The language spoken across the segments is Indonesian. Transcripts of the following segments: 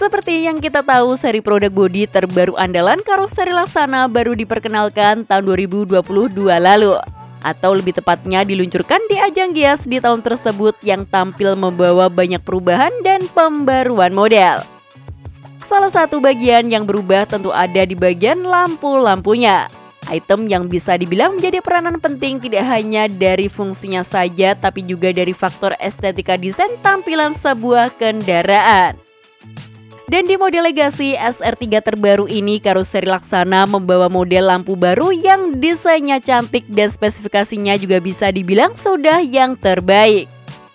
Seperti yang kita tahu, seri produk bodi terbaru andalan karoseri Laksana baru diperkenalkan tahun 2022 lalu. Atau lebih tepatnya diluncurkan di ajang Gias di tahun tersebut yang tampil membawa banyak perubahan dan pembaruan model. Salah satu bagian yang berubah tentu ada di bagian lampu-lampunya. Item yang bisa dibilang menjadi peranan penting tidak hanya dari fungsinya saja tapi juga dari faktor estetika desain tampilan sebuah kendaraan. Dan di model Legacy SR3 terbaru ini, karoseri Laksana membawa model lampu baru yang desainnya cantik dan spesifikasinya juga bisa dibilang sudah yang terbaik.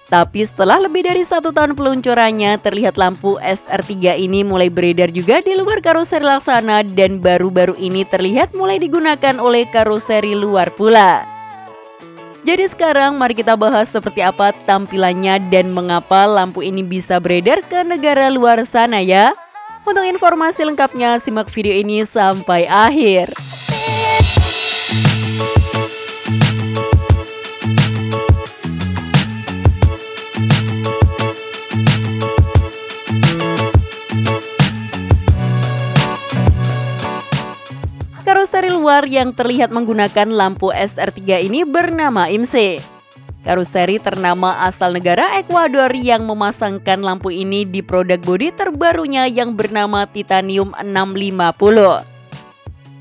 Tapi setelah lebih dari 1 tahun peluncurannya, terlihat lampu SR3 ini mulai beredar juga di luar karoseri Laksana dan baru-baru ini terlihat mulai digunakan oleh karoseri luar pula. Jadi sekarang mari kita bahas seperti apa tampilannya dan mengapa lampu ini bisa beredar ke negara luar sana ya. Untuk informasi lengkapnya simak video ini sampai akhir. Karoseri luar yang terlihat menggunakan lampu SR3 ini bernama IMC. Karoseri ternama asal negara Ekuador yang memasangkan lampu ini di produk bodi terbarunya yang bernama Titanium 650.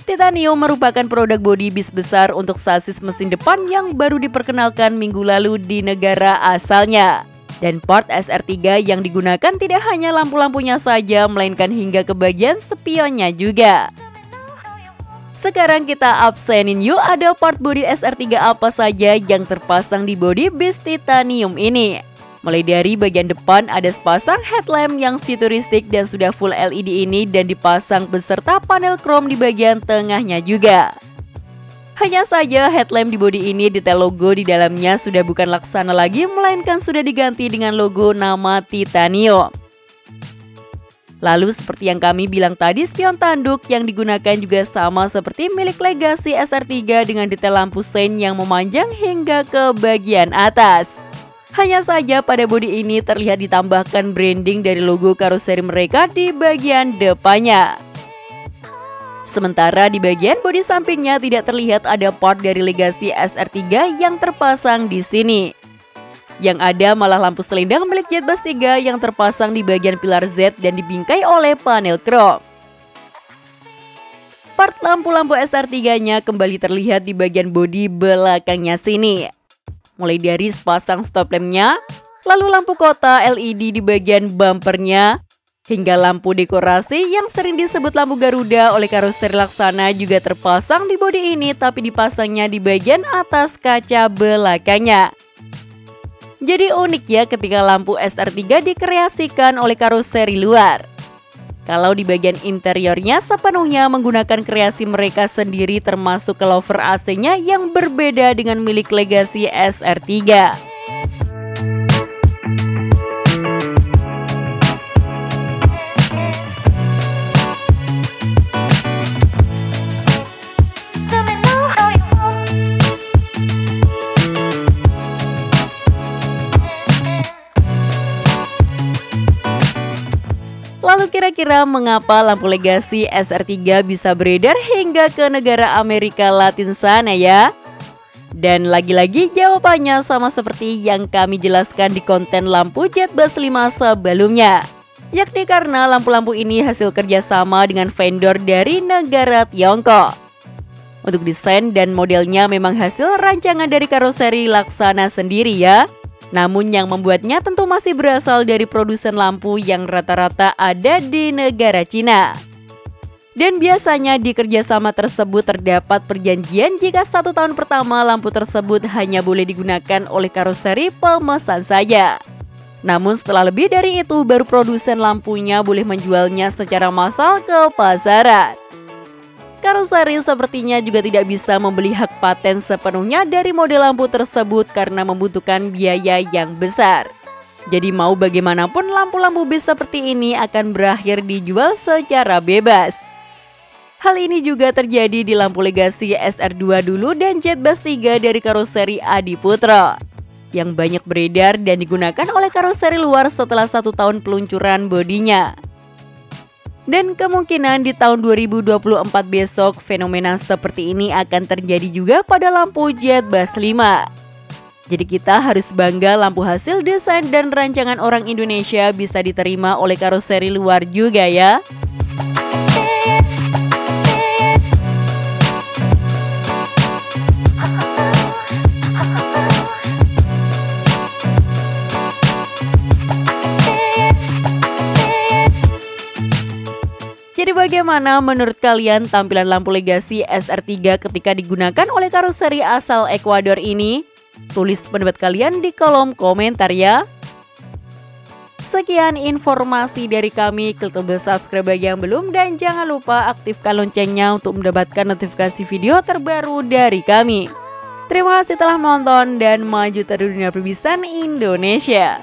Titanium merupakan produk bodi bis besar untuk sasis mesin depan yang baru diperkenalkan minggu lalu di negara asalnya. Dan part SR3 yang digunakan tidak hanya lampu-lampunya saja melainkan hingga ke bagian spionnya juga. Sekarang kita absenin yuk ada part bodi SR3 apa saja yang terpasang di bodi bis Titanium ini. Mulai dari bagian depan ada sepasang headlamp yang futuristik dan sudah full LED ini dan dipasang beserta panel chrome di bagian tengahnya juga. Hanya saja headlamp di bodi ini detail logo di dalamnya sudah bukan Laksana lagi melainkan sudah diganti dengan logo nama Titanium. Lalu seperti yang kami bilang tadi, spion tanduk yang digunakan juga sama seperti milik Legacy SR3 dengan detail lampu sein yang memanjang hingga ke bagian atas. Hanya saja pada bodi ini terlihat ditambahkan branding dari logo karoseri mereka di bagian depannya. Sementara di bagian bodi sampingnya tidak terlihat ada part dari Legacy SR3 yang terpasang di sini. Yang ada malah lampu selendang milik Jetbus 3 yang terpasang di bagian pilar Z dan dibingkai oleh panel chrome. Part lampu-lampu SR3-nya kembali terlihat di bagian bodi belakangnya sini. Mulai dari sepasang stop lamp-nya, lalu lampu kota LED di bagian bumpernya, hingga lampu dekorasi yang sering disebut lampu Garuda oleh karoseri Laksana juga terpasang di bodi ini tapi dipasangnya di bagian atas kaca belakangnya. Jadi unik ya ketika lampu SR3 dikreasikan oleh karoseri luar. Kalau di bagian interiornya sepenuhnya menggunakan kreasi mereka sendiri termasuk cover AC-nya yang berbeda dengan milik Legacy SR3. Lalu kira-kira mengapa lampu Legacy SR3 bisa beredar hingga ke negara Amerika Latin sana ya? Dan lagi-lagi jawabannya sama seperti yang kami jelaskan di konten lampu Jetbus 5 sebelumnya. Yakni karena lampu-lampu ini hasil kerjasama dengan vendor dari negara Tiongkok. Untuk desain dan modelnya memang hasil rancangan dari karoseri Laksana sendiri ya. Namun yang membuatnya tentu masih berasal dari produsen lampu yang rata-rata ada di negara Cina. Dan biasanya di kerjasama tersebut terdapat perjanjian jika 1 tahun pertama lampu tersebut hanya boleh digunakan oleh karoseri pemesan saja. Namun setelah lebih dari itu baru produsen lampunya boleh menjualnya secara massal ke pasaran. Karoseri sepertinya juga tidak bisa membeli hak paten sepenuhnya dari model lampu tersebut karena membutuhkan biaya yang besar. Jadi mau bagaimanapun lampu-lampu bis seperti ini akan berakhir dijual secara bebas. Hal ini juga terjadi di lampu legasi SR2 dulu dan Jetbus 3 dari karoseri Adiputro yang banyak beredar dan digunakan oleh karoseri luar setelah 1 tahun peluncuran bodinya. Dan kemungkinan di tahun 2024 besok fenomena seperti ini akan terjadi juga pada lampu Jetbus 5. Jadi kita harus bangga lampu hasil desain dan rancangan orang Indonesia bisa diterima oleh karoseri luar juga ya. Jadi bagaimana menurut kalian tampilan lampu legasi SR3 ketika digunakan oleh karoseri asal Ekuador ini? Tulis pendapat kalian di kolom komentar ya. Sekian informasi dari kami, klik tombol subscribe bagi yang belum dan jangan lupa aktifkan loncengnya untuk mendapatkan notifikasi video terbaru dari kami. Terima kasih telah menonton dan maju terus dunia perbisan Indonesia.